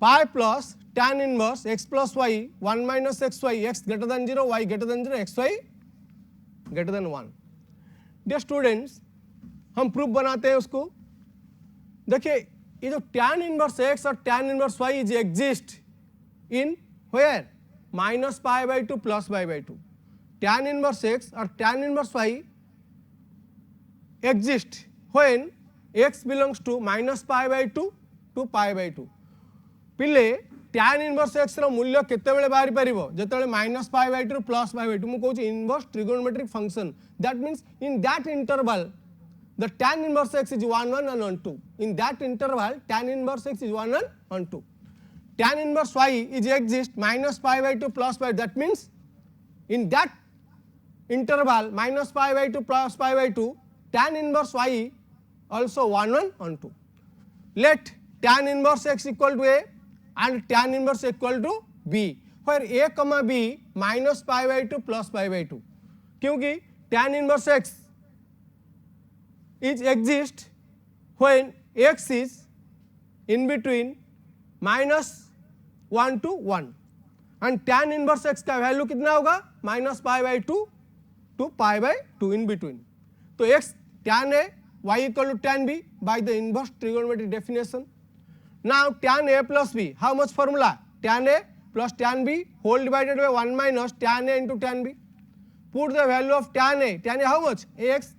पाई plus tan inverse x plus y 1 minus x y x greater than 0 y greater than 0 x y greater than 1। Dear students, हम proof बनाते हैं उसको। देखिए ये जो tan inverse x और tan inverse y is exist in where minus pi by 2 plus pi by 2। tan inverse x और tan inverse y exist when x belongs to minus pi by 2 to pi by 2। पिले tan inverse x रो मूल्य केतेबेले बाहरी परिबो जेतेबेले minus pi by 2 plus pi by 2। मु कहूँ inverse trigonometric function, that means in that interval the tan inverse x is 1 1 and 1 2। in that interval tan inverse x is 1 1 1 2। tan inverse y is exist minus pi by 2 plus pi, that means in that interval minus pi by 2 plus pi by 2 tan inverse y also 1 1 1 2। let tan inverse x equal to a and tan inverse equal to b, where a comma b minus pi by 2 plus pi by 2। क्योंकि tan inverse x is exist when x is in between minus 1 to 1 and tan inverse x का value कितना होगा minus pi by 2 to pi by 2 in between। तो x tan a y equal to tan b by the inverse trigonometric definition। now tan a plus b, how much formula? tan a plus tan b whole divided by 1 minus tan a into tan b। put the value of tan a how much? ax,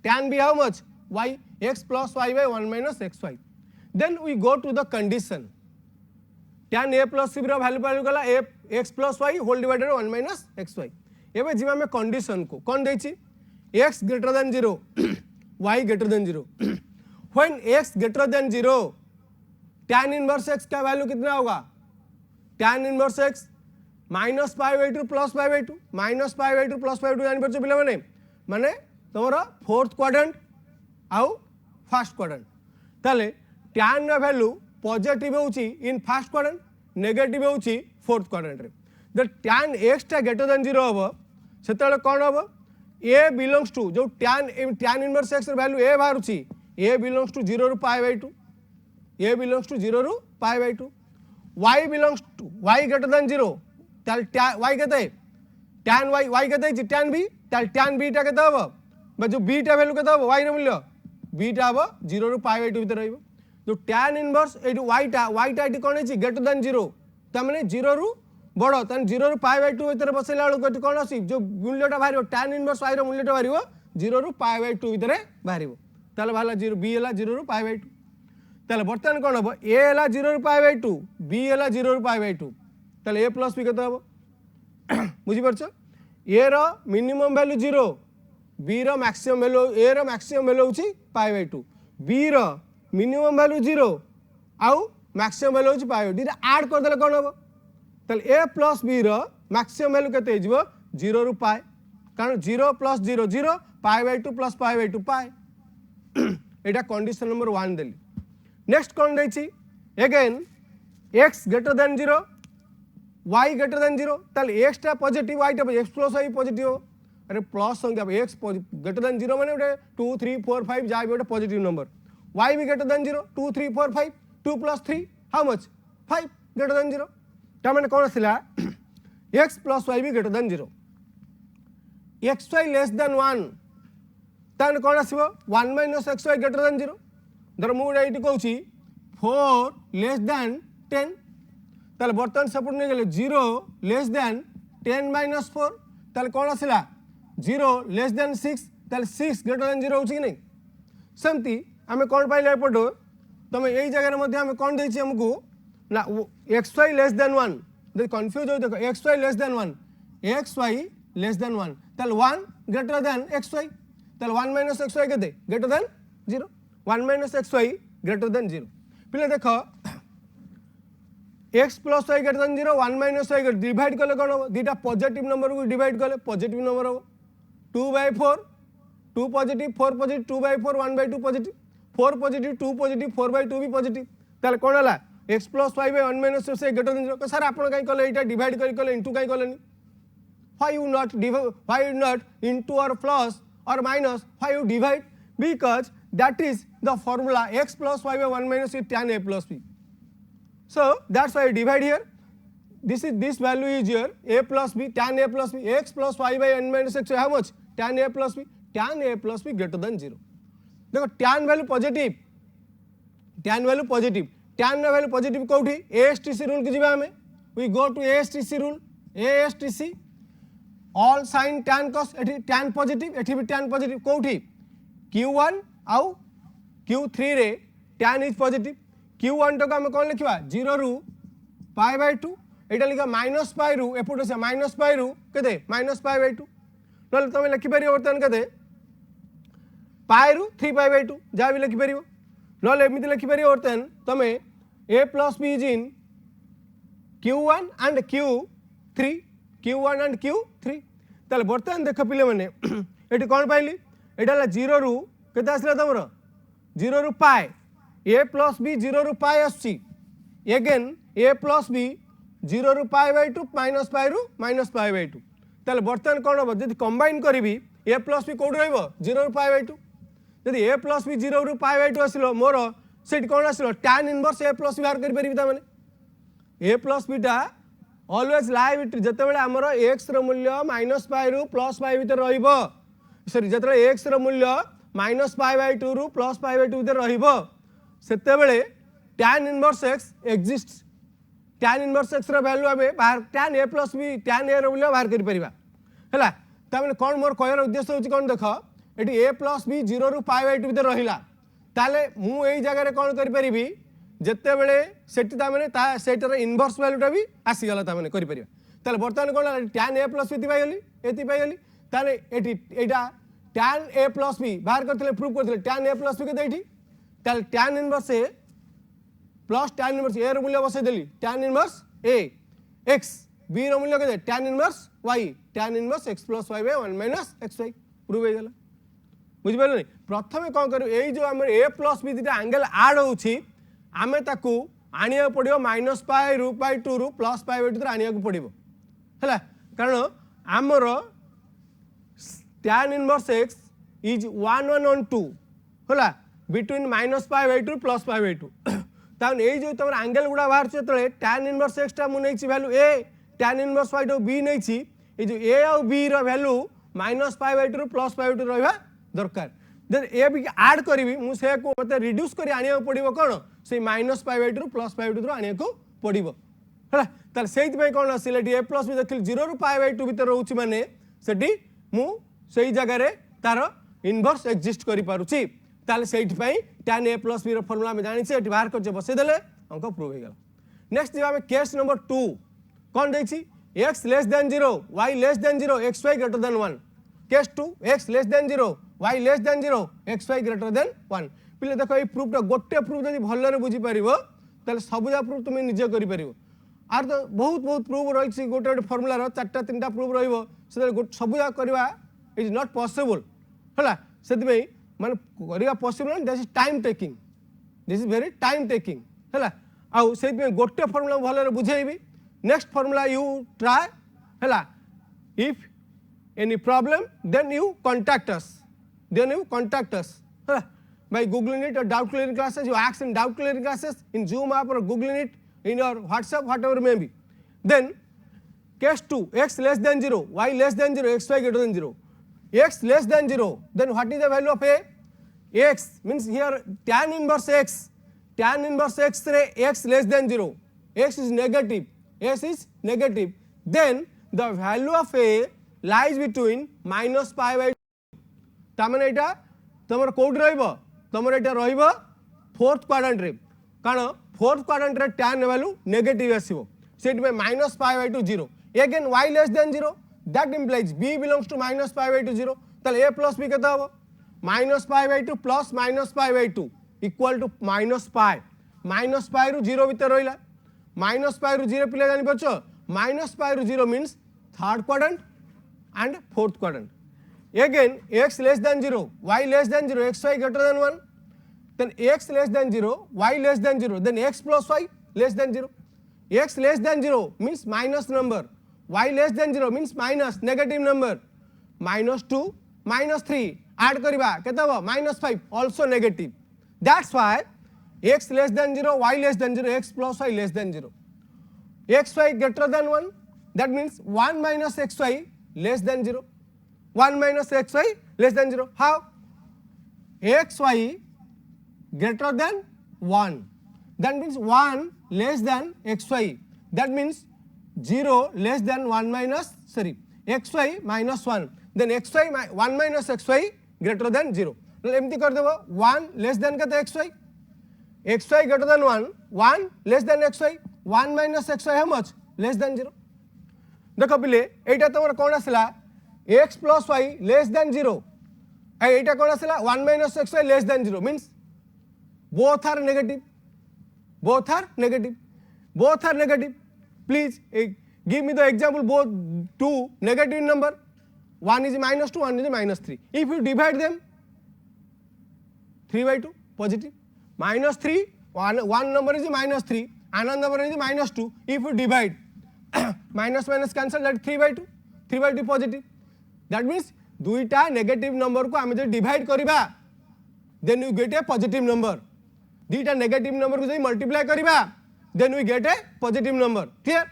tan b how much? y, x plus y by 1 minus xy। then we go to the condition। tan a plus b रो value गला a x plus y whole divided by 1 minus xy। एबे जिमा में condition को कौन देछि x greater than 0 y greater than 0। when x greater than 0 tan inverse x का value कितना होगा tan inverse x minus pi by 2 plus pi by 2 minus pi by 2 plus पाई 2 जानि परछ पिला माने तमरा फोर्थ क्वाड्रेंट आउ फर्स्ट क्वाड्रेंट। ताले tan रा value positive होउची इन फर्स्ट क्वाड्रेंट, नेगेटिव होउची फोर्थ क्वाड्रेंट रे। द tan x टा ग्रेटर देन 0 हबो सेतेले कोन हबो a belongs to जो tan इनवर्स x रा value a बाहरुची a belongs to 0 ରୁ पाई बाई 2, a belongs to 0 ରୁ पाई by 2। y belongs to y greater than 0 ताले y केते tan y केते छि tan b, ताले tan b टा केते हबो बा जो b टा वैल्यू केते हबो y रो मूल्य b टा हबो 0 ରୁ पाई बाई 2 भीतर रहइबो। जो tan इनवर्स एटी y टा एटी कोन छि ग्रेटर देन 0 त माने 0 ରୁ बड़ तन 0 ରୁ पाई बाई 2 भीतर बसैला बेलू कति कोन आसी जो मूल्यटा बाहरिबो tan इनवर्स y रो मूल्यटा बाहरिबो 0 ରୁ पाई बाई 2 भीतर बाहरिबो। ताले भाला 0 b हला 0 ରୁ पाई बाई 2। ताले बर्तमान कोन हबो a हला 0 ରୁ पाई बाई 2 b हला 0 ରୁ पाई बाई 2। ताले a प्लस b केते हबो बुझी परछो a रो मिनिमम वैल्यू 0 b रो मैक्सिमम वैल्यू a रो मैक्सिमम वैल्यू होची पाई बाई 2 b रो मिनिमम वैल्यू 0 आउ मैक्सिमम वैल्यू होची पाई बाई 2 दिटा ऐड कर देले कोन हबो ताले a प्लस b रो मैक्सिमम वैल्यू केते हिजबो 0 ରୁ पाई, कारण 0 plus 0 0 pi by 2 plus pi by 2 pi. एटा कंडीशन नंबर 1 देली। नेक्स्ट कोन दैछि again x greater than 0 y greater than 0 ताले x टा पॉजिटिव y टा x प्लस y पॉजिटिव। अरे प्लस संख्या x ग्रेटर देन 0 माने 2 3 4 5 जाय बेटा पॉजिटिव नंबर। y भी greater than 0 2 3 4 5 2 plus 3 how much 5 greater than 0 ता माने कोन आसिला x प्लस y भी greater than 0। xy less than 1 ता माने कोन आसीबो 1 माइनस xy ग्रेटर देन 0। धर मु एटी कहूची 4 लेस देन 10 ताले बर्तन सपोर्ट ने गेले 0 लेस देन 10 माइनस 4 ताले कोन आसिला 0 लेस देन 6 ताले 6 ग्रेटर देन 0 होची कि नहीं। सेमती आमे कोन पाइले एपटो तमे एई जगह रे मध्ये आमे कोन देछि हमकु ना xy लेस देन 1 दे कंफ्यूज हो देखो xy less than 1 xy less than 1 ताले 1 ग्रेटर देन xy ताले 1 माइनस xy केते greater than 0 1 minus xy greater than 0। पिले देखो x plus y greater than 0 1 minus y divide करले कोन हो दीटा पॉजिटिव नंबर को डिवाइड करले पॉजिटिव नंबर हो 2 by 4 2 positive 4 positive 2 by 4 1 by 2 positive 4 positive 2 positive 4 by 2 भी पॉजिटिव ताले कोन हला x plus y by 1 minus y greater than 0 sir आपण काई करले एटा डिवाइड करी इनटू काई करलेनी why you not into or plus or minus why you divide because that is the formula x plus y by 1 minus y tan a plus b So that's why I divide here. This value is here a plus b, tan a plus b, x plus y by n minus x, how much? Tan a plus b, tan a plus b greater than 0. देखो tan value positive, tan value positive, tan value positive कोठी ASTC rule की जीवा हमें, we go to ASTC rule, ASTC all sin tan cos, एठी tan positive, एठी भी tan positive कोठी Q1 आउ Q3 रे tan is positive, Q1 तो का हमें कौन लिखिवा 0 रू pi by 2, एटा लिखा माइनस पाई रू एपटे से माइनस पाई रू केते माइनस पाई बाय 2 नले तमे लिखि परियो वर्तमान केते पाई रू 3 पाई बाय 2 जा भी लिखि परियो नले एमिति लिखि परियो वर्तमान तमे a plus b is in q1 and q3 q1 and q3 ताले वर्तमान देख पिले माने एटी कोन पाइली एटा ला 0 रू केते आसला तमरो 0 रू पाई a plus b 0 रू पाई आसी अगेन a plus b 0 रू पाई बाय 2 माइनस पाई रू माइनस पाई बाय 2 ताले वर्तमान कोन हो जदि कंबाइन करिवि a plus b कोड रहइबो 0 रू पाई बाय 2 जदि a plus b 0 रू पाई बाय 2 आसिलो मोर सेट कोन आसिलो tan inverse a plus b बाहर करि परिबि ता माने a plus b टा ऑलवेज लाई बिट जते बेले हमर x रो मूल्य माइनस पाई रू प्लस पाई भीतर रहइबो सॉरी जते बेले x रो मूल्य माइनस पाई बाय 2 रू प्लस पाई बाय 2 भीतर रहइबो सेते बेले tan inverse x exists tan inverse x रो वैल्यू आबे बाहर tan a plus b tan a रो मूल्य बाहर करि परिबा हला ता माने कोन मोर कहर उद्देश्य होची कोन देखो एटी a plus b 0 रू पाई बाय 2 भीतर रहिला ताले मु एई जगह रे कोन करि परिबि जते बेले सेटी ता माने ता सेटर इनवर्स वैल्यू टा भी आसी गला ता माने करि परिबा ताले वर्तमान कोन tan a plus b ति पाइगली एति पाइगली ताले eighty Etah tan a plus b बाहर करथिले प्रूफ करथिले tan a plus b के देठी ताले tan inverse a plus tan inverse a रो मूल्य बसे देली tan inverse a x b रो मूल्य के tan inverse y tan inverse x plus y by 1 minus xy proof हे गेला बुझि पाले नै प्रथमे कोन करू एई जो हमर a plus b दिटा एंगल ऐड होउची आमे ताकू आनिया पड़ियो माइनस पाई रू पाई 2 रू प्लस पाई बाय 2 तर आनिया को पड़िबो हला कारण हमर tan inverse x is 1 1 on 2 हला between minus pi by 2 plus pi by 2 तान ए जो तमर एंगल गुडा बाहर छ तळे tan इनवर्स x टा मु नै छी value a tan inverse y टा b नै छी ए जो a और b रो वैल्यू माइनस पाई बाय 2 रू प्लस पाई बाय 2 रहबा दरकार जब ए भी ऐड करिवि मु से को मते रिड्यूस करी आनिया पड़िबो कोन से माइनस पाई बाय 2 रू प्लस पाई बाय 2 आनिया को पड़िबो हला तार सेहि पय कोन आसिलेटी a प्लस b देखिल 0 रू पाई बाय 2 भीतर रहउची माने सेठी मु सेही जगह रे तार इनवर्स एग्जिस्ट करि पारुची ताले सेठी पय tan a plus b रो फार्मूला में जानि छै एठी बाहर कर जे बसे देले अंक प्रूव हे गेला नेक्स्ट दिबा में केस नंबर 2 कोन दै छी x less than 0 y less than 0 xy greater than 1 case 2 x less than 0 y less than 0 xy greater than 1 पिले देखो ए प्रूफ टा गोटे प्रूफ जदि भल्ले रे बुझी परिबो ताले सबुजा प्रूफ तुम निजे करि परिबो आर तो बहुत बहुत प्रूफ रहि छी गोटे गोटे फार्मूला रो चारटा तीनटा प्रूफ रहिबो से सबुजा करबा इज नॉट पॉसिबल हला सेति में माने करिया possible this is time taking this is very time taking हला आउ सेति में गोटे फार्मूला भल्ले रे बुझेइबी नेक्स्ट फार्मूला यू ट्राई हला if any problem then you contact us by googling it or doubt clearing classes you ask in doubt clearing classes in Zoom app or googling it in your WhatsApp whatever may be then case 2 x less than 0 y less than 0 xy greater than 0 x less than 0 then what is the value of a x means here tan inverse x रे x less than 0 x is negative then the value of a lies between minus pi by 2 तामने एटा तमर code रहइबो तमर एटा रहइबो fourth quadrant रे कारण fourth quadrant रे tan value negative आसीबो set में minus pi by 2 0 again y less than 0 that implies b belongs to minus pi by 2 0 ताले a plus b केता होबो minus pi by 2 plus minus pi by 2 equal to minus pi रू 0 भीतर रहिला minus pi रू 0 पिले जानि पछो minus pi रू 0 means third quadrant and fourth quadrant again x less than 0 y less than 0 xy greater than 1 then x less than 0 y less than 0 then x plus y less than 0 x less than 0 means minus number y less than 0 means minus negative number minus 2 minus 3 add kariba keta ho -5 also negative that's why x less than 0, y less than 0, x plus y less than 0. xy greater than 1, that means 1 minus xy less than 0. 1 minus xy less than 0. How? xy greater than 1. That means 1 less than xy. That means 0 less than 1 minus, xy minus 1. Then xy 1 minus xy greater than 0. एमती कर देव 1 less than के xy, xy greater than 1, 1 less than xy, 1 minus xy how much? Less than 0. देखो पिले एटा तमर कोन आसला x plus y less than 0. एटा कोन आसला 1 minus xy less than 0 means both are negative. Both are negative. Both are negative. Please give me the example both two negative number. One is minus 2, one is minus 3. If you divide them, 3 by 2 positive. Minus 3, one number is minus 3, another number is minus 2. If you divide, minus minus cancel, that 3 by 2. 3 by 2 positive. That means दुईटा negative number को आमे जो divide करिबा, then you get a positive number. दुईटा negative number को जो multiply करिबा, then we get a positive number. Clear?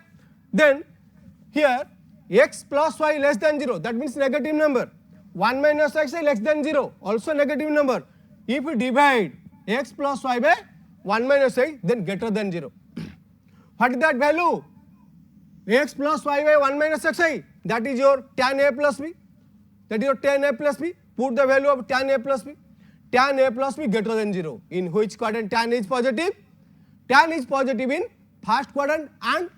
Then here x plus y less than 0, that means negative number. 1 minus x less than 0, also negative number. If we divide x plus y by 1 minus x, then greater than 0. What is that value? X plus y by 1 minus xi, that is your tan a plus b. That is your tan a plus b. Put the value of tan a plus b. Tan a plus b greater than 0. In which quadrant tan is positive? Tan is positive in first quadrant and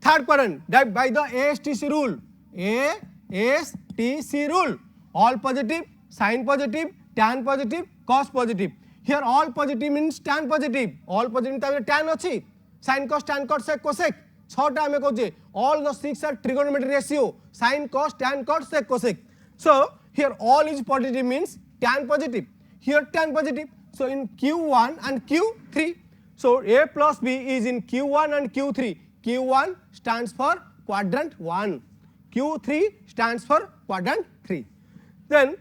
third quadrant. That by the ASTC rule. ASTC rule. All positive, sin positive, tan positive, cos positive. Here all positive means tan positive. All positive means tan अच्छी. Sin cos tan cot sec cosec. छटा आमे कहूचे all the 6 are trigonometric ratio. Sin cos tan cot sec cosec. So here all is positive means tan positive. Here tan positive. So in Q1 and Q3. So A plus B is in Q1 and Q3. Q1 stands for quadrant 1. Q3 stands for quadrant 3. Then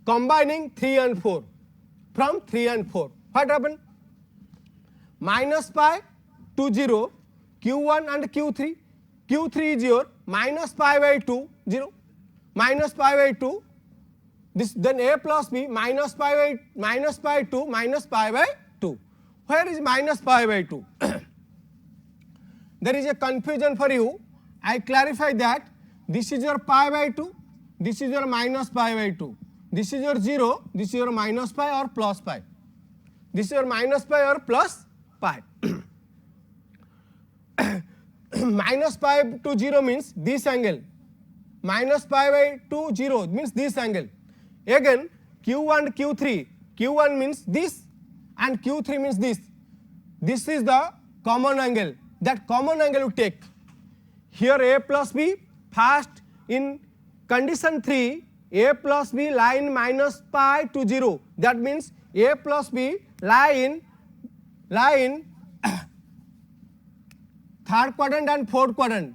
combining 3 and 4. From 3 and 4. What happened? Minus pi to 0. Q1 and Q3. Q3 is your minus pi by 2, 0. Minus pi by 2. This then A plus B minus pi 2 minus pi by 2. Where is minus pi by 2? There is a confusion for you. I clarify that this is your pi by 2, this is your minus pi by 2. This is your 0, this is your minus pi or plus pi. This is your minus pi or plus pi. Minus pi to 0 means this angle. Minus pi by 2, 0 means this angle. Again, Q1, Q3. Q1 means this and Q3 means this. This is the common angle. That common angle we take. Here A plus B, first in condition 3, A plus B lie in minus pi to 0. That means A plus B lie in third quadrant and fourth quadrant.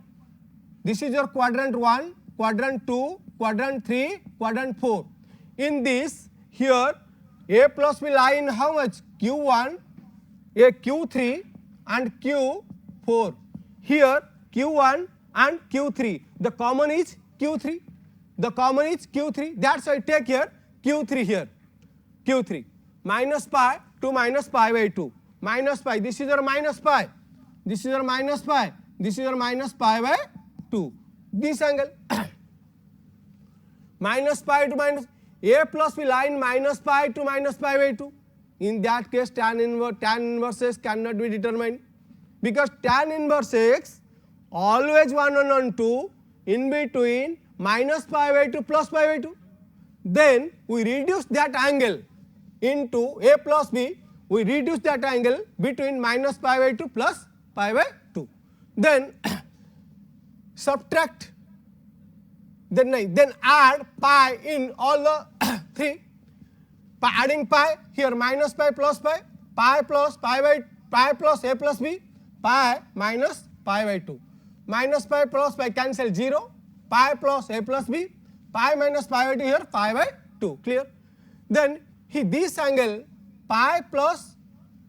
This is your quadrant 1, quadrant 2, quadrant 3, quadrant 4. In this, here A plus B lie in how much? Q1, Q3 and Q4. Here Q1 and Q3. The common is Q3. The common is Q3. That's why I take here Q3 here. Q3. Minus pi to minus pi by 2. Minus pi. This is your minus pi. This is your minus pi. This is your minus pi by 2. This angle. Minus pi to minus. A plus B line minus pi to minus pi by 2. In that case, tan inverse x cannot be determined. Because tan inverse x always 1 on 2 in between minus pi by 2 plus pi by 2. Then we reduce that angle into A plus B. We reduce that angle between minus pi by 2 plus pi by 2. Then subtract. Then add pi in all the 3. By adding pi here minus pi plus pi, pi plus pi by pi plus A plus B, pi minus pi by 2. Minus pi plus pi cancel 0, pi plus A plus B, pi minus pi by 2 here, pi by 2. Clear? Then this angle pi plus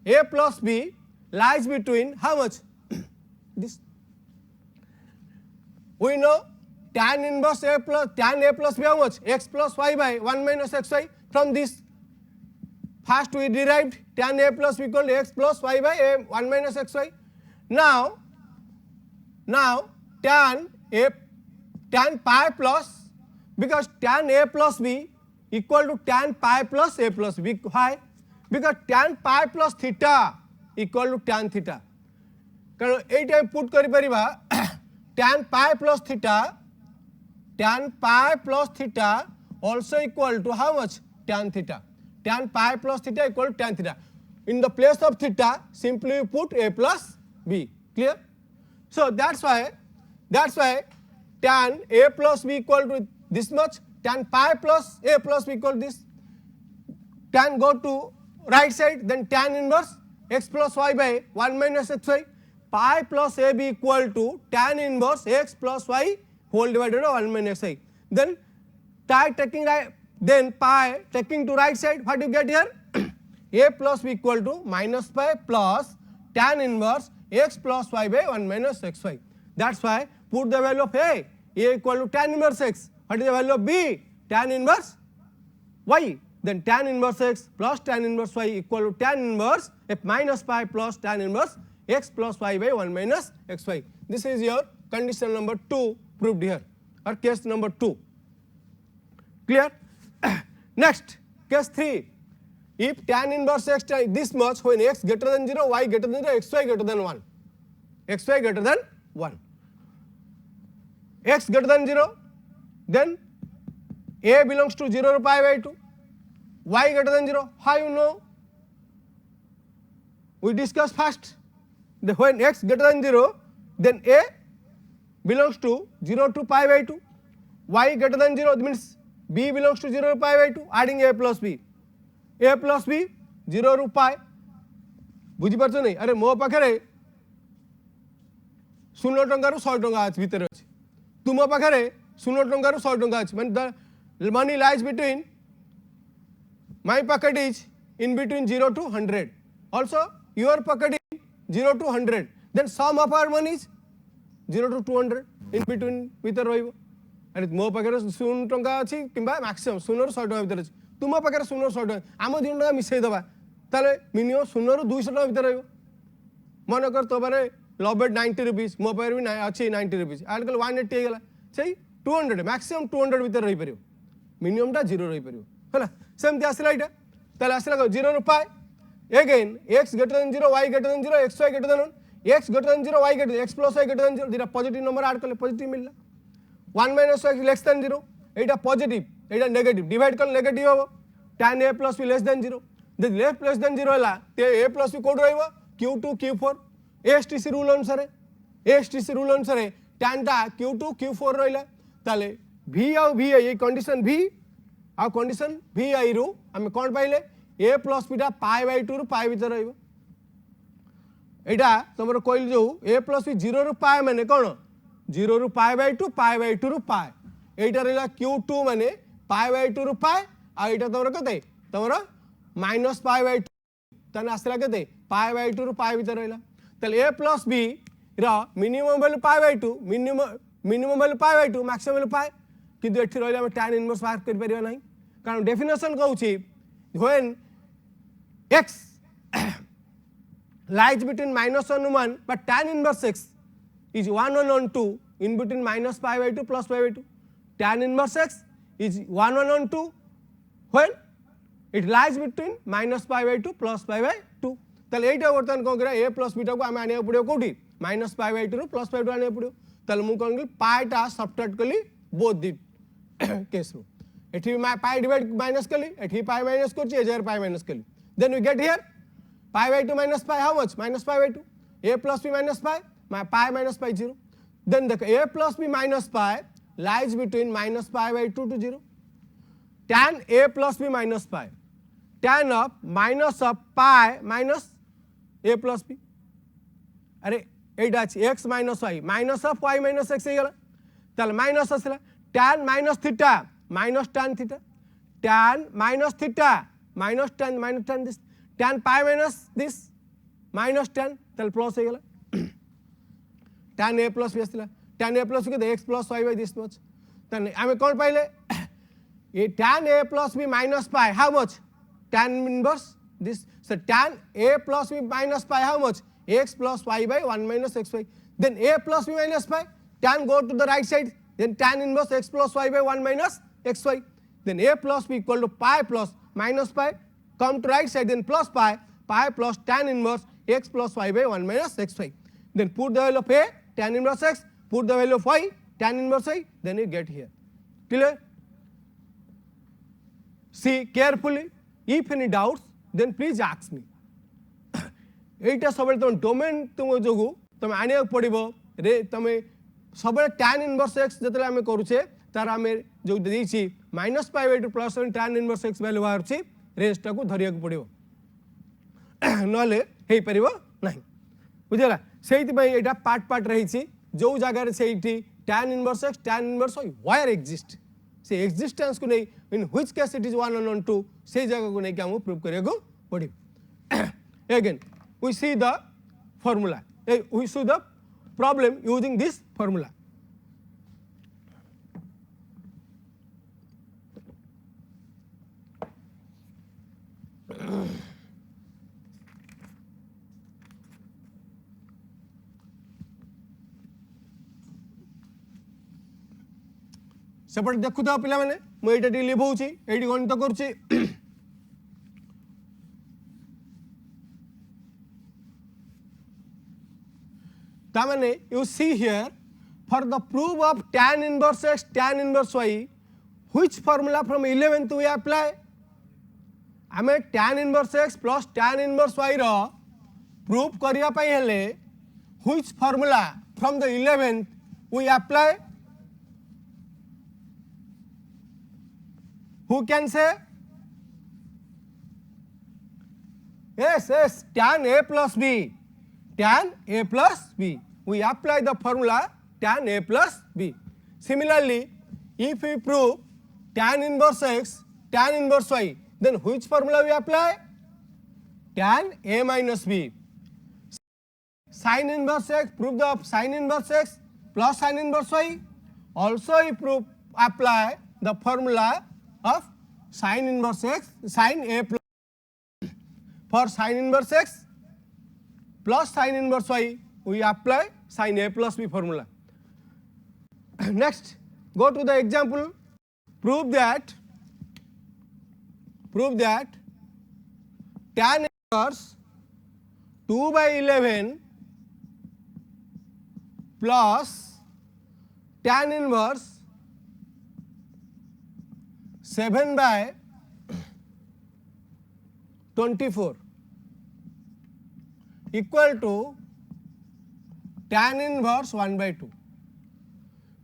A plus B lies between how much? This. We know tan inverse A plus B how much? X plus y by 1 minus xy. From this, first we derived tan A plus B equal to x plus y by 1 minus xy. Now tan pi plus, because tan A plus B equal to tan pi plus A plus B. Why? Because tan pi plus theta equal to tan theta. कारण eighty हम put करि परिबा tan pi plus theta also equal to how much? Tan theta. Tan pi plus theta equal to tan theta. In the place of theta, simply put A plus B. Clear? So that's why tan A plus B equal to this much, tan pi plus A plus B equal to this. Tan go to right side, then tan inverse x plus y by 1 minus xy. Pi plus AB equal to tan inverse x plus y whole divided by 1 minus xy. Then pi taking to right side, what you get here? A plus B equal to minus pi plus tan inverse x plus y by 1 minus xy. That's why put the value of A equal to tan inverse x. What is the value of B? Tan inverse y. Then tan inverse x plus tan inverse y equal to tan inverse f minus pi plus tan inverse x plus y by 1 minus xy. This is your condition number 2 proved here, or case number 2. Clear? Next, case 3. If tan inverse x this much when x greater than 0, y greater than 0, xy greater than 1. xy greater than 1. X greater than 0, then A belongs to 0 to pi by 2. Y greater than 0, how you know? We discuss first. When x greater than 0, then A belongs to 0 to pi by 2. Y greater than 0 means B belongs to 0 to pi by 2. Adding A plus B. A plus B 0 to pi. बुझीपार नहीं? अरे मो पाखे 0 टंका 100 टंका अच्छी भीतर अच्छी. तुम पाखे 0 टंका 100 टंका अच्छी. मान the money lies between, my pocket is in between 0 to 100. Also your pocket is 0 to 100. Then sum of our money is 0 to 200 in between भीतर रहिबो. अरे मो पाखे 0 टंका अच्छी किंबा मैक्सिमम 0 ରୁ 100 टंका भीतर अच्छी. तुम पाखे 0 ରୁ 100 टंका आम 2 टंका मिसई दबा ताले मिनिमम 0 ରୁ 200 टंका भीतर रहिबो. मन कर तो बारे लबेट 90 रुपीस मो पाखे भी अच्छी 90 रुपीस आजकल 180 हो गला सही 200 मैक्सिमम 200 भीतर रही परियो. मिनिमम टा 0 रही परियो होला. सेमती आसला इटा ताले आसला 0 ରୁ pi. Again x greater than 0, y greater than 0, xy greater than 1. x greater than 0, y greater than x plus y greater than 0. दिरा पॉजिटिव नंबर ऐड करले पॉजिटिव मिलला. 1 minus y less than 0. एटा पॉजिटिव एटा negative divide कर negative हो. tan a plus b less than 0. The less than 0 होला ते a plus b कोड रहइबो q2 q4 ASTC rule अनुसार tan टा q2 q4 रहइला ताले v और vi ये कंडीशन v और कंडीशन vi रू हम कोन पाइले a plus b टा pi by 2 रू pi भीतर रहइबो. एटा तमरो कोइल जो a plus b 0 रू pi माने कोन 0 रू pi by 2 रू pi. एटा रहला q2 माने pi by 2 रू pi आ एटा तमरो कते तमरो minus pi by 2 तने आसला कते pi by 2 रू pi भीतर रहला. ताले a plus b रा minimum value pi by 2 minimum value pi by 2 maximum value pi किंतु एठी रहला हम tan इनवर्स बाहर कर परिबा नाही कारण definition कहउची when x lies between minus 1 and 1 but tan inverse x is 1 and 2 in between minus pi by 2 plus pi by 2. Tan inverse x is 1 and 2 when it lies between minus pi by 2 plus pi by 2. ताले एटा वर्तमान कोन करा a plus b टा को हम आने पड़ियो कोठी minus pi by 2 ରୁ plus pi 2 आने पड़ियो. ताले मु कोन pi टा सब्ट्रैक्ट कली बोथ दी केस रो. एठी pi डिवाइड माइनस कली एठी pi माइनस करची एजर pi माइनस कली. Then we get here pi by 2 minus pi how much? Minus pi by 2. A plus b minus pi, pi minus pi 0. Then the a plus b minus pi lies between minus pi by 2 to 0. Tan a plus b minus pi. Tan of minus of pi minus a plus b. अरे एटा x minus y minus of y minus x ହେଇଗଲା ताले minus ଆସିଲା tan minus theta minus tan theta. Tan minus theta minus tan this tan pi minus this minus tan ताल plus हो गला tan a plus b आसला tan a plus के x plus y by this much ताने आमे कोन पाइले ये tan a plus b minus pi how much tan inverse this so tan a plus b minus pi how much x plus y by 1 minus xy then a plus b minus pi tan go to the right side then tan inverse x plus y by 1 minus xy then a plus b equal to pi plus minus pi come to right side then plus pi plus tan inverse x plus y by 1 minus xy then put the value of a tan inverse x put the value of y tan inverse y then you get here clear. See carefully. If any doubts, then please ask me. एटा सब तुम domain तुम जोगु तुम आने पड़ो रे तुम सब tan inverse x जतले आमे करूछे तार आमे जो देछि minus pi by 2 plus tan inverse x value बाहरछि रेंज टा को धरिया को पड़िबो नले हेई परिबो नाही बुझला सेहिति पई एटा पार्ट पार्ट रहिछि जो जगह रे सेहिति tan inverse x tan inverse y wire exist से एक्जिस्टेंस को नहीं in which case it is 1 and 2 से जगह को नहीं कि हम प्रूव करिया को पड़ी again we see the formula we see the problem using this formula सेपट देखु था पिला माने मु एटा टी लिखौछि एटी गणित करछि ता माने you see here for the proof of tan inverse x tan inverse y which formula from 11th we apply आमे tan inverse x plus tan inverse y रो प्रूफ करिया पई हेले which formula from the 11th we apply Who can say? Yes, tan a plus b. Tan a plus b. We apply the formula tan a plus b. Similarly, if we prove tan inverse x, tan inverse y, then which formula we apply? Tan a minus b. Sin inverse x, prove the sin inverse x plus sin inverse y. Also, we apply the formula of sin inverse x sin a plus for sin inverse x plus sin inverse y we apply sin a plus b formula. Next go to the example prove that tan inverse 2 by 11 plus tan inverse 7 by 24 equal to tan inverse 1 by 2.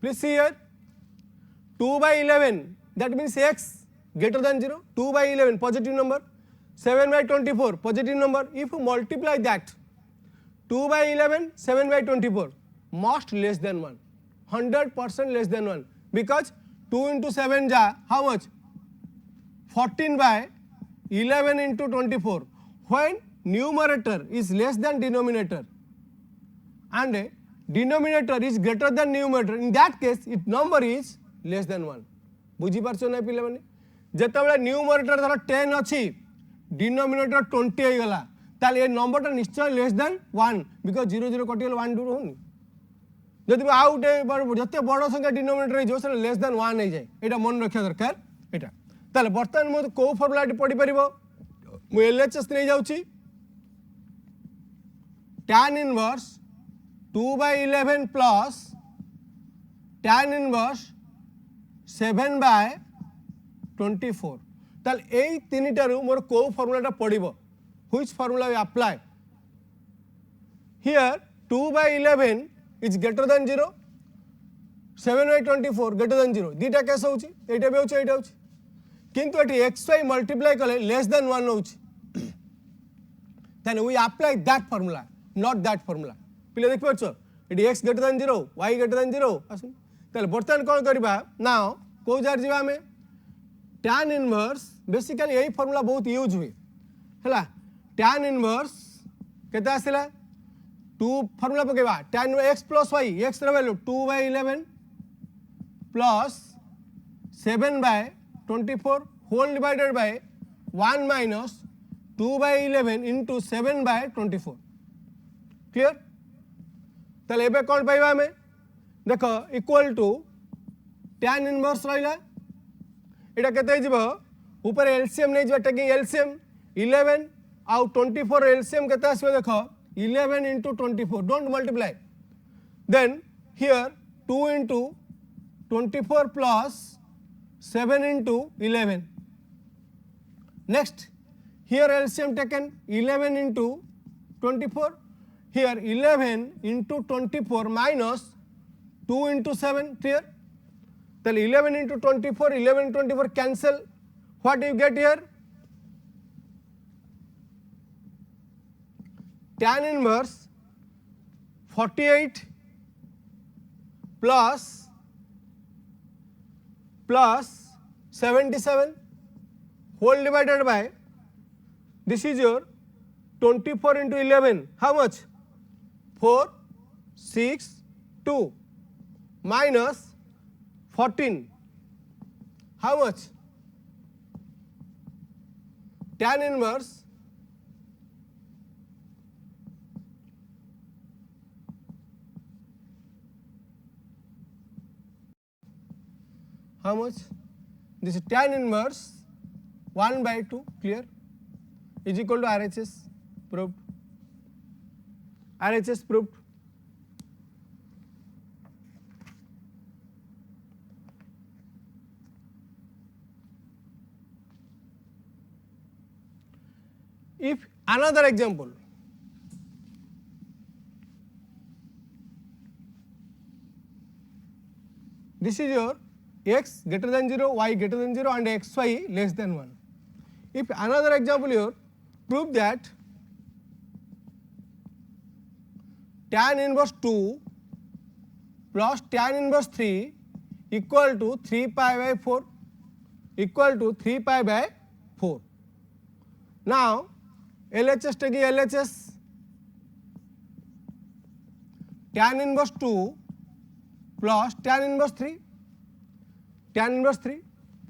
Please see here 2 by 11 that means x greater than 0 2 by 11 positive number 7 by 24 positive number if you multiply that 2 by 11 7 by 24 must less than 1 100% less than 1 because 2 into 7 ja how much 14 by 11 into 24 when numerator is less than denominator and denominator is greater than numerator in that case its number is less than 1 बुझी पारछो ना पिले माने जेतेबेले numerator धर 10 अछि denominator 20 हो गला ताले ए नंबरटा निश्चय लेस देन 1 बिकॉज़ 0 0 कटियल 1 2 होनी जदि आउट जते बड़ संख्या डिनोमिनेटर जो से लेस देन 1 हो जाए एटा मन रखिया दरकार एटा ताले बर्तमान मो को फार्मूला पढ़ी परिबो मु एलएचएस नै जाउची tan inverse 2 by 11 plus tan inverse 7 by 24 ताल एई तीनटारु मोर को फार्मूलाटा पड़िबो which formula we apply here 2 by 11 is greater than 0 7 by 24 greater than 0 दीटा केस होउची एटा बे होउची एटा होउची किंतु एटी xy मल्टीप्लाई कले लेस देन 1 होउची then we apply that formula not that formula पिले देख परछो एटी x greater than 0 y greater than 0 आसु ताले बर्तमान कोन करबा नाउ को जार जीवा में tan inverse बेसिकली यही फार्मूला बहुत यूज हुए हला tan inverse केते आसिला 2 फॉर्मूला पकेबा tan x plus y x ର value 2/11 plus 7/24 whole divided by 1 minus 2/11 into 7/24 clear ताले एबे कोन पाइबा हमें देखो इक्वल टू tan इनवर्स रहिला एटा केते जिवो ऊपर एलसीएम नै जिवो टेकिंग एलसीएम 11 आउ 24 एलसीएम केते आसीबो देखो 11 into 24 don't multiply then here 2 into 24 plus 7 into 11 next here LCM taken 11 into 24 here 11 into 24 minus 2 into 7 clear then 11 into 24 11 24 cancel what you get here tan inverse 48 plus 77 whole divided by this is your 24 into 11 how much 4 6 2 minus 14 how much tan inverse how much this is tan inverse 1/2 clear is equal to RHS proved RHS proved if another example this is your x greater than 0 y greater than 0 and xy less than 1 if another example here prove that tan inverse 2 plus tan inverse 3 equal to 3 pi by 4 equal to 3 pi by 4 now LHS taking LHS tan inverse 2 plus tan inverse 3 tan inverse 3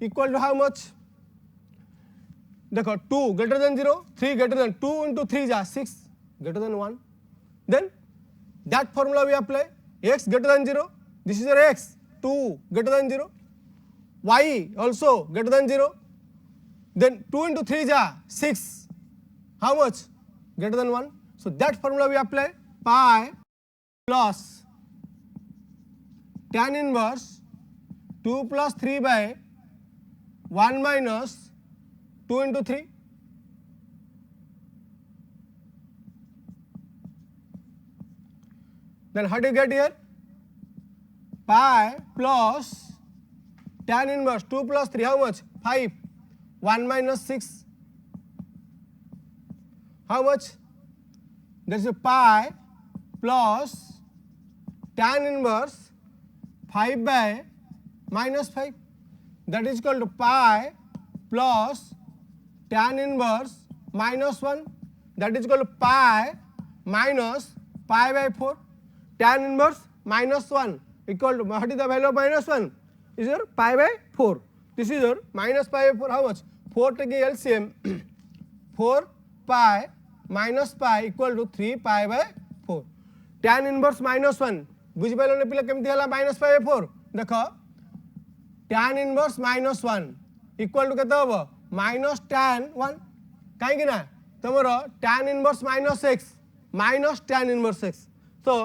equal to how much देखो 2 greater than 0 3 greater than 2 into 3 is 6 greater than 1 then that formula we apply x greater than 0 this is your x 2 greater than 0 y also greater than 0 then 2 into 3 is 6 how much greater than 1 so that formula we apply pi plus tan inverse 2 plus 3 by 1 minus 2 into 3 then how do you get here pi plus tan inverse 2 plus 3 how much 5 1 minus 6 how much there is a pi plus tan inverse 5 by minus 5 that is equal to pi plus tan inverse minus 1 that is equal to pi minus pi by 4 tan inverse minus 1 equal to what is the value of minus 1 is your pi by 4 this is your minus pi by 4 how much 4 taking LCM 4 pi minus pi equal to 3 pi by 4 tan inverse minus 1 बुझी pile ने पिला केमती हला minus pi by 4 देखो tan inverse minus 1 equal to केते होबो minus tan 1 काहे कि ना तमरो tan inverse minus x minus tan inverse x so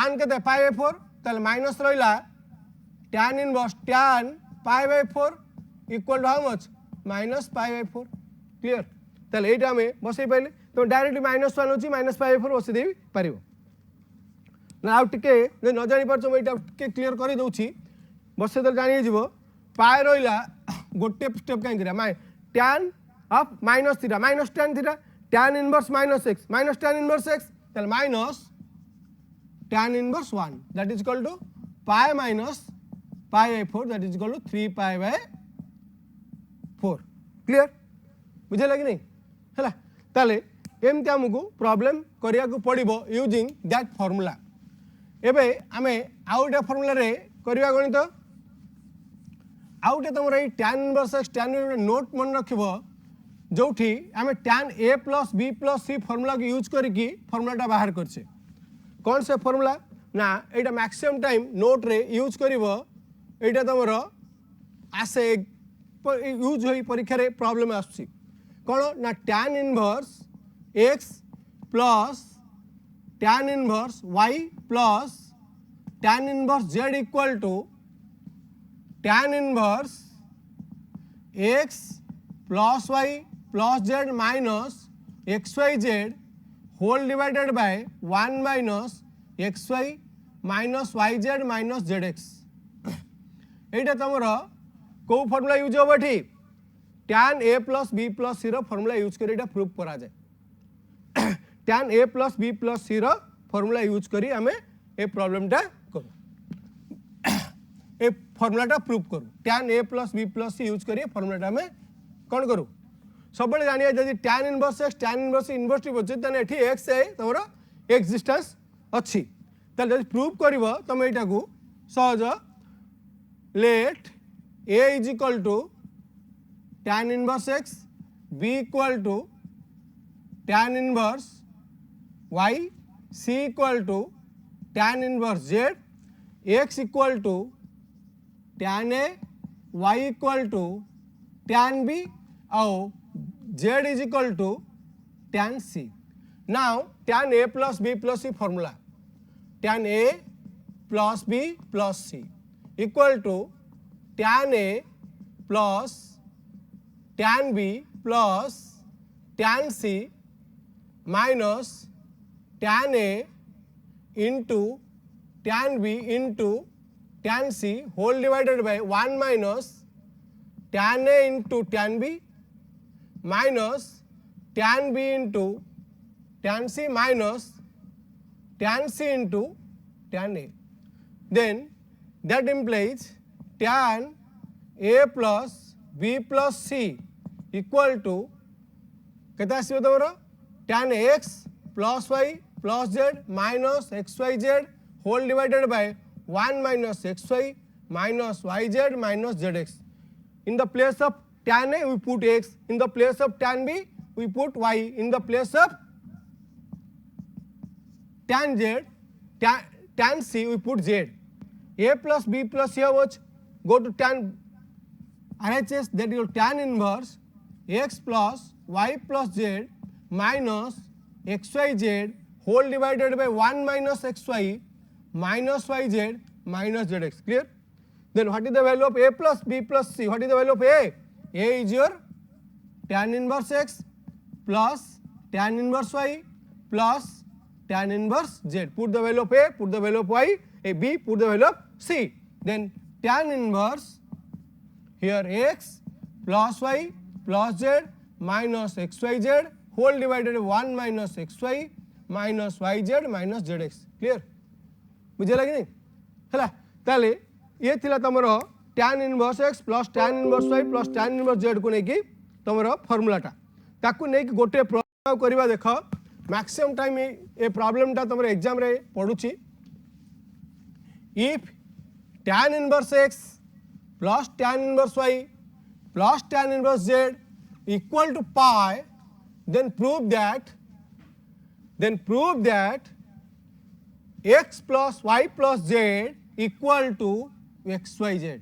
1 केते pi by 4 तले minus रहिला tan inverse tan pi by 4 equal to how much minus pi by 4 clear तले एटा में बसई पाइले तो डायरेक्टली minus 1 होची minus pi by 4 बसई देबी परिबो ना आउ टिके जे न जानि परछो एटा टिके क्लियर करि दउची बसई दल जानि जिवो पाई रहिला गोटे स्टेप काई करिया my tan of minus theta minus tan theta tan inverse minus x minus tan inverse x then minus tan inverse 1 that is equal to pi minus pi by 4 that is equal to 3 pi by 4 clear बुझे लगी नहीं हला ताले एमती आमको problem करिया को पड़िबो using that formula. एबे आमे आउटे फार्मूला रे करिया गणित आउटे तुम ये tan inverse x tan note मन रखिबो जोठी आमे tan a plus b plus c formula को यूज करके फार्मूलाटा बाहर करछे। कौन से फार्मूला ना एटा मैक्सिमम टाइम नोट रे यूज करिवो एटा तमरो आसे यूज होई परीक्षा रे प्रॉब्लम आछी कोन ना tan inverse x plus tan inverse y plus tan inverse z equal to tan inverse x plus y प्लस z minus xyz whole divided by 1 minus xy minus yz minus zx। एटा तमरो को formula use होबो ठी tan a plus b plus c रो formula use करी एटा proof करा जाय। tan a plus b plus c रो फार्मूला यूज करी हमें ए प्रॉब्लम टा करू ए फार्मूलाटा प्रूफ करू tan a plus b plus c use करी फार्मूलाटा हमें कौन करू सब जानिए जदि tan inverse x tan inverse इनवर्सिटी बचे तने एठी x है तमरो एक्जिस्टेंस अछि तले जदि प्रूफ करबो तमे एटा को सहज let a is equal to tan inverse x b equal to tan inverse y c equal to tan inverse z x equal to tan a y equal to tan b और z is equal to tan c। Now tan a plus b plus c formula tan a plus b plus c equal to tan a plus tan b plus tan c minus tan a into tan b into tan c whole divided by 1 minus tan a into tan b minus tan b into tan c minus tan c into tan a। Then that implies tan a plus b plus c equal to कितना आसीबो तमरो tan x plus y plus z minus xyz whole divided by 1 minus xy minus yz minus zx। In the place of tan a we put x, in the place of tan b we put y, in the place of tan z tan c we put z। a plus b plus c was go to tan RHS, that is tan inverse x plus y plus z minus xyz whole divided by 1 minus xy minus yz minus zx। Clear? Then what is the value of a plus b plus c? What is the value of a? A is your tan inverse x plus tan inverse y plus tan inverse z। Put the value of a, put the value of y, a b, put the value of c। Then tan inverse here x plus y plus z minus xyz whole divided by 1 minus xy minus yz minus zx। Clear? बुझेला कि नहीं हैला ताले ये थिला तमरो tan inverse x plus tan inverse y plus tan inverse z को नेकी तमरो फार्मूलाटा ताकू नेकी गोटे प्रयोग करबा देखो मैक्सिमम टाइम ए प्रॉब्लम टा तमरो एग्जाम रे पडुची। If tan inverse x plus tan inverse y plus tan inverse z equal to pi then prove that x plus y plus z equal to xyz।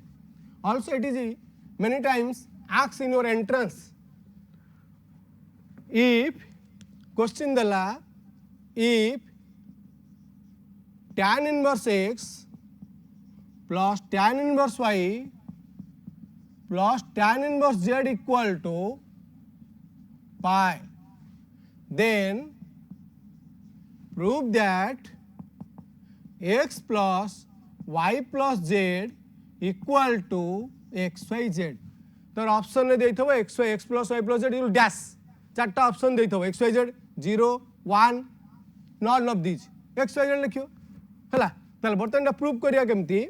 Also it is many times asked in your entrance। If question dala if tan inverse x plus tan inverse y plus tan inverse z equal to pi, then prove that x plus y plus z equal to xyz। तो option ने देइथबो x y x plus y plus z equal dash चारटा option देइथबो xyz 0 1 none of this xyz लिखियो हला ताले बर्तन proof करिया केमती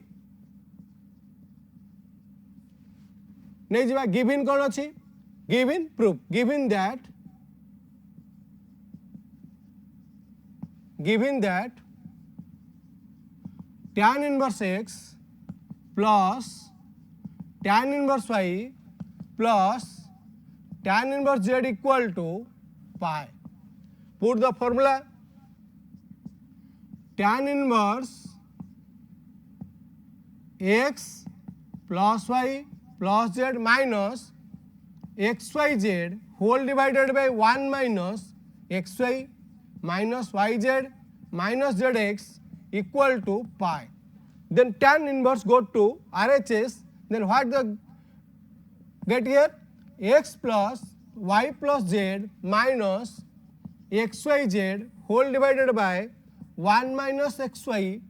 नै जिबा गिवन कोन अछि given proof given that given that tan inverse x plus tan inverse y plus tan inverse z equal to pi. Put the formula. Tan inverse x plus y plus z minus xyz whole divided by 1 minus xy minus yz minus zx equal to pi. Then tan inverse go to RHS. Then what the get here? X plus y plus z minus xyz whole divided by 1 minus xy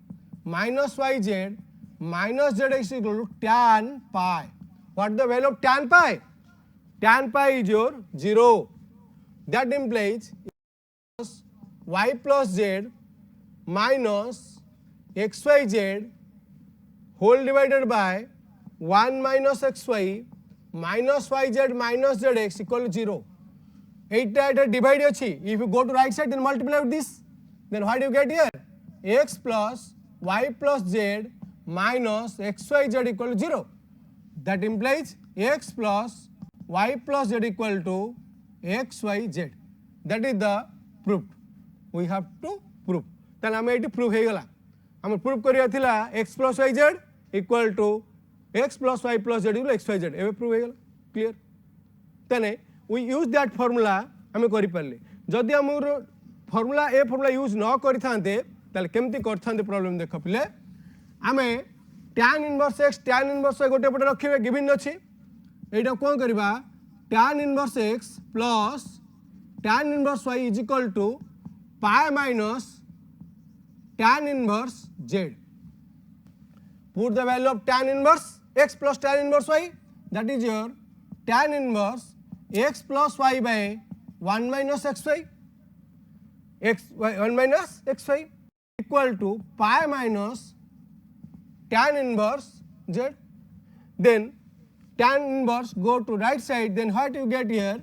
minus yz minus zx equal to tan pi. What is the value of tan pi? Tan pi is your 0. That implies y plus z minus xyz whole divided by 1 minus xy minus yz minus zx equal to 0. It divide achi. If you go to right side, then multiply with this. Then what do you get here? X plus y plus z minus xyz equal to 0. That implies x plus y plus z equal to xyz. That is the proof. We have to prove. Then आम ये proof हो गला. आम proof करिया थिला x plus yz equal to x plus y plus z equal to xyz. एबे proof हो गला. Clear? तने we use that formula आम करि परले. जदि हमर formula ए formula use न करि थांते ताले केमति करथांते प्रॉब्लम देखो पिले. आमे tan inverse x tan inverse y गोटे पटे रखिबे गिवन अछि. एटा कोन करबा tan inverse x plus tan inverse y is equal to pi minus tan inverse z. Put the value of tan inverse x plus tan inverse y, that is your tan inverse x plus y by 1 minus xy, 1 minus xy equal to pi minus tan inverse z. Then tan inverse go to right side, then what you get here?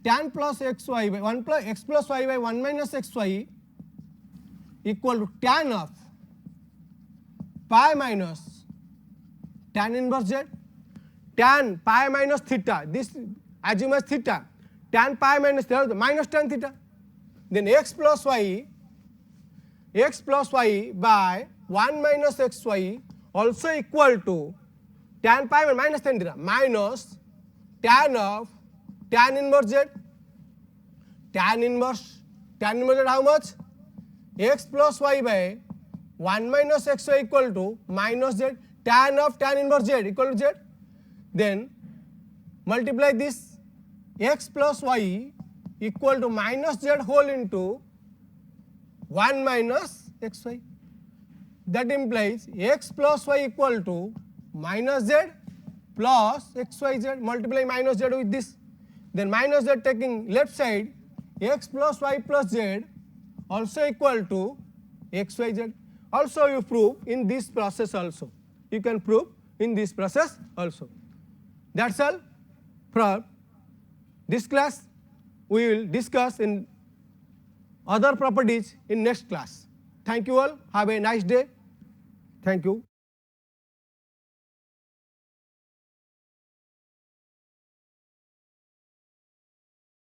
Tan plus xy by 1 plus x plus y by 1 minus xy equal to tan of pi minus tan inverse z. Tan pi minus theta, this assume as theta, tan pi minus theta minus tan theta. Then x plus y by 1 minus xy also equal to tan pi minus tan theta minus tan of tan inverse z. Tan inverse z how much? X plus y by 1 minus xy equal to minus z. Tan of tan inverse z equal to z. Then multiply this x plus y equal to minus z whole into 1 minus xy. That implies x plus y equal to minus z plus xyz. Multiply minus z with this. Then minus z taking left side, x plus y plus z also equal to xyz. Also you prove in this process also. You can prove in this process also. That's all for this class. We will discuss in other properties in next class. Thank you all. Have a nice day. Thank you.